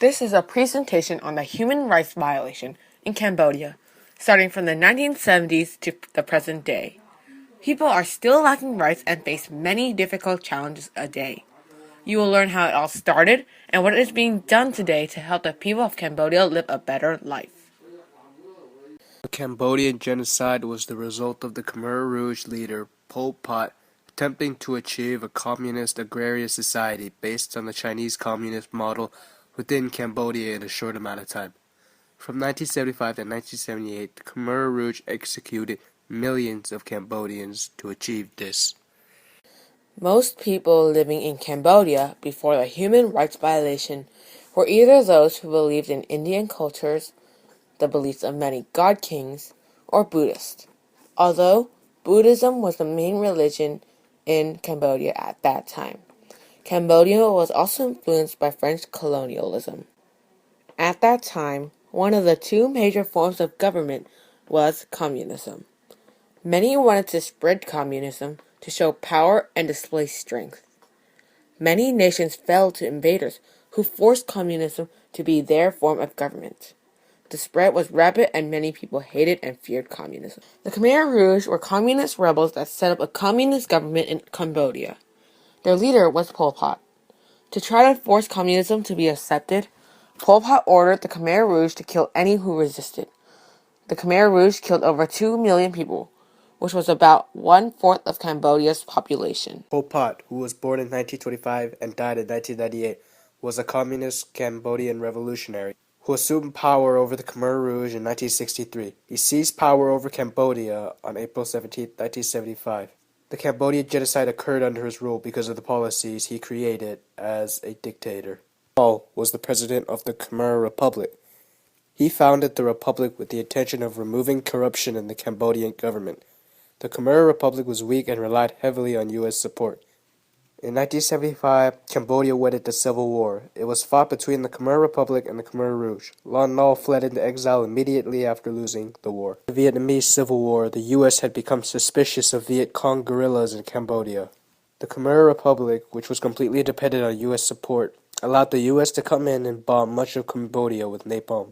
This is a presentation on the human rights violation in Cambodia, starting from the 1970s to the present day. People are still lacking rights and face many difficult challenges a day. You will learn how it all started and what is being done today to help the people of Cambodia live a better life. The Cambodian genocide was the result of the Khmer Rouge leader Pol Pot attempting to achieve a communist agrarian society based on the Chinese communist model within Cambodia in a short amount of time. From 1975 to 1978, the Khmer Rouge executed millions of Cambodians to achieve this. Most people living in Cambodia before the human rights violation were either those who believed in Indian cultures, the beliefs of many god kings, or Buddhist, although Buddhism was the main religion in Cambodia at that time. Cambodia was also influenced by French colonialism. At that time, one of the two major forms of government was communism. Many wanted to spread communism to show power and display strength. Many nations fell to invaders who forced communism to be their form of government. The spread was rapid and many people hated and feared communism. The Khmer Rouge were communist rebels that set up a communist government in Cambodia. Their leader was Pol Pot. To try to force communism to be accepted, Pol Pot ordered the Khmer Rouge to kill any who resisted. The Khmer Rouge killed over 2 million people, which was about 1/4 of Cambodia's population. Pol Pot, who was born in 1925 and died in 1998, was a communist Cambodian revolutionary who assumed power over the Khmer Rouge in 1963. He seized power over Cambodia on April 17, 1975. The Cambodian genocide occurred under his rule because of the policies he created as a dictator. Paul was the president of the Khmer Republic. He founded the republic with the intention of removing corruption in the Cambodian government. The Khmer Republic was weak and relied heavily on U.S. support. In 1975, Cambodia went into civil war. It was fought between the Khmer Republic and the Khmer Rouge. Lon Nol fled into exile immediately after losing the war. In the Vietnamese Civil War, the U.S. had become suspicious of Viet Cong guerrillas in Cambodia. The Khmer Republic, which was completely dependent on U.S. support, allowed the U.S. to come in and bomb much of Cambodia with napalm.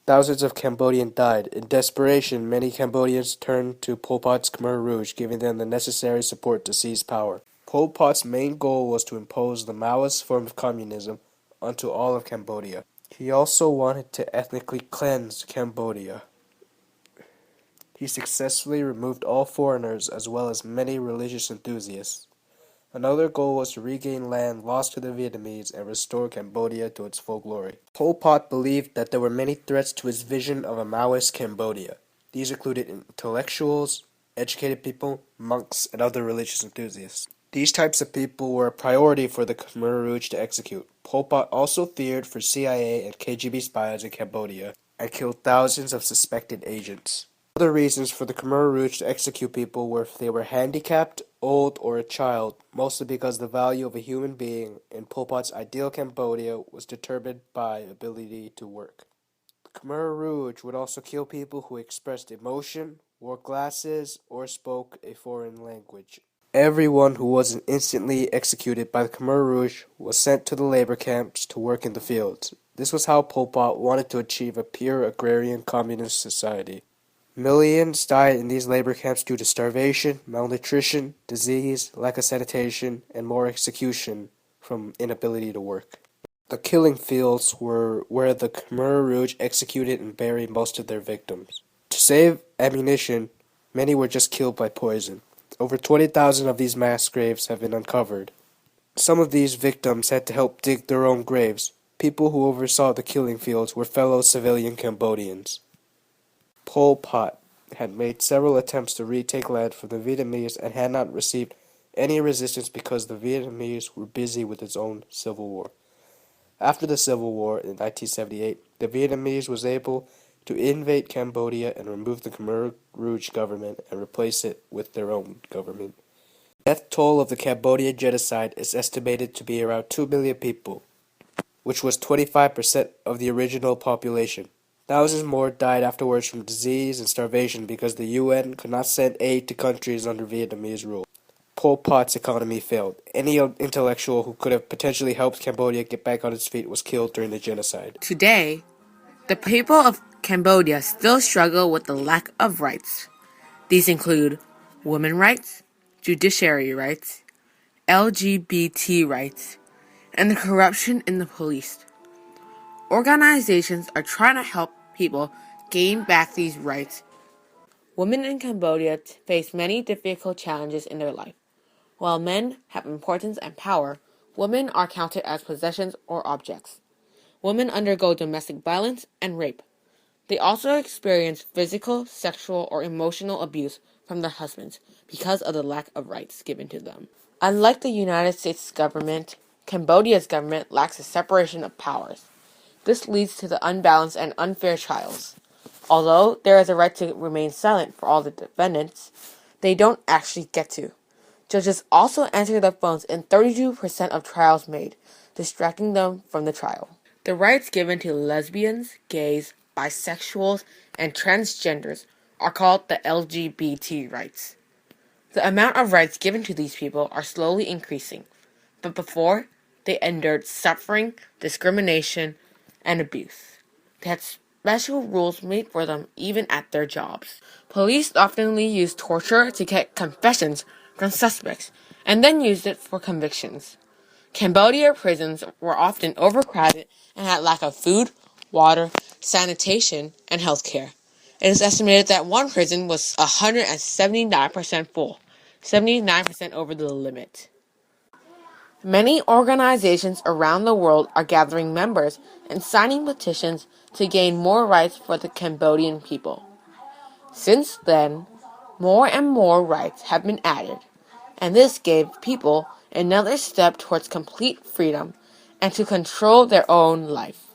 Thousands of Cambodians died. In desperation, many Cambodians turned to Pol Pot's Khmer Rouge, giving them the necessary support to seize power. Pol Pot's main goal was to impose the Maoist form of communism onto all of Cambodia. He also wanted to ethnically cleanse Cambodia. He successfully removed all foreigners as well as many religious enthusiasts. Another goal was to regain land lost to the Vietnamese and restore Cambodia to its full glory. Pol Pot believed that there were many threats to his vision of a Maoist Cambodia. These included intellectuals, educated people, monks, and other religious enthusiasts. These types of people were a priority for the Khmer Rouge to execute. Pol Pot also feared for CIA and KGB spies in Cambodia and killed thousands of suspected agents. Other reasons for the Khmer Rouge to execute people were if they were handicapped, old, or a child, mostly because the value of a human being in Pol Pot's ideal Cambodia was determined by ability to work. The Khmer Rouge would also kill people who expressed emotion, wore glasses, or spoke a foreign language. Everyone who wasn't instantly executed by the Khmer Rouge was sent to the labor camps to work in the fields. This was how Pol Pot wanted to achieve a pure agrarian communist society. Millions died in these labor camps due to starvation, malnutrition, disease, lack of sanitation, and more execution from inability to work. The killing fields were where the Khmer Rouge executed and buried most of their victims. To save ammunition, many were just killed by poison. Over 20,000 of these mass graves have been uncovered. Some of these victims had to help dig their own graves. People who oversaw the killing fields were fellow civilian Cambodians. Pol Pot had made several attempts to retake land from the Vietnamese and had not received any resistance because the Vietnamese were busy with its own civil war. After the Civil War in 1978, the Vietnamese was able to invade Cambodia and remove the Khmer Rouge government and replace it with their own government. The death toll of the Cambodian genocide is estimated to be around 2 million people, which was 25% of the original population. Thousands more died afterwards from disease and starvation because the UN could not send aid to countries under Vietnamese rule. Pol Pot's economy failed. Any intellectual who could have potentially helped Cambodia get back on its feet was killed during the genocide. Today, the people of Cambodia still struggle with the lack of rights. These include women rights, judiciary rights, LGBT rights, and the corruption in the police. Organizations are trying to help people gain back these rights. Women in Cambodia face many difficult challenges in their life. While men have importance and power, women are counted as possessions or objects. Women undergo domestic violence and rape. They also experience physical, sexual, or emotional abuse from their husbands because of the lack of rights given to them. Unlike the United States government, Cambodia's government lacks a separation of powers. This leads to the unbalanced and unfair trials. Although there is a right to remain silent for all the defendants, they don't actually get to. Judges also answer their phones in 32% of trials made, distracting them from the trial. The rights given to lesbians, gays, bisexuals, and transgenders are called the LGBT rights. The amount of rights given to these people are slowly increasing, but before, they endured suffering, discrimination, and abuse. They had special rules made for them even at their jobs. Police often use torture to get confessions from suspects, and then used it for convictions. Cambodia prisons were often overcrowded and had lack of food, water, sanitation, and health care. It is estimated that one prison was 179% full, 79% over the limit. Many organizations around the world are gathering members and signing petitions to gain more rights for the Cambodian people. Since then, more and more rights have been added, and this gave people another step towards complete freedom and to control their own life.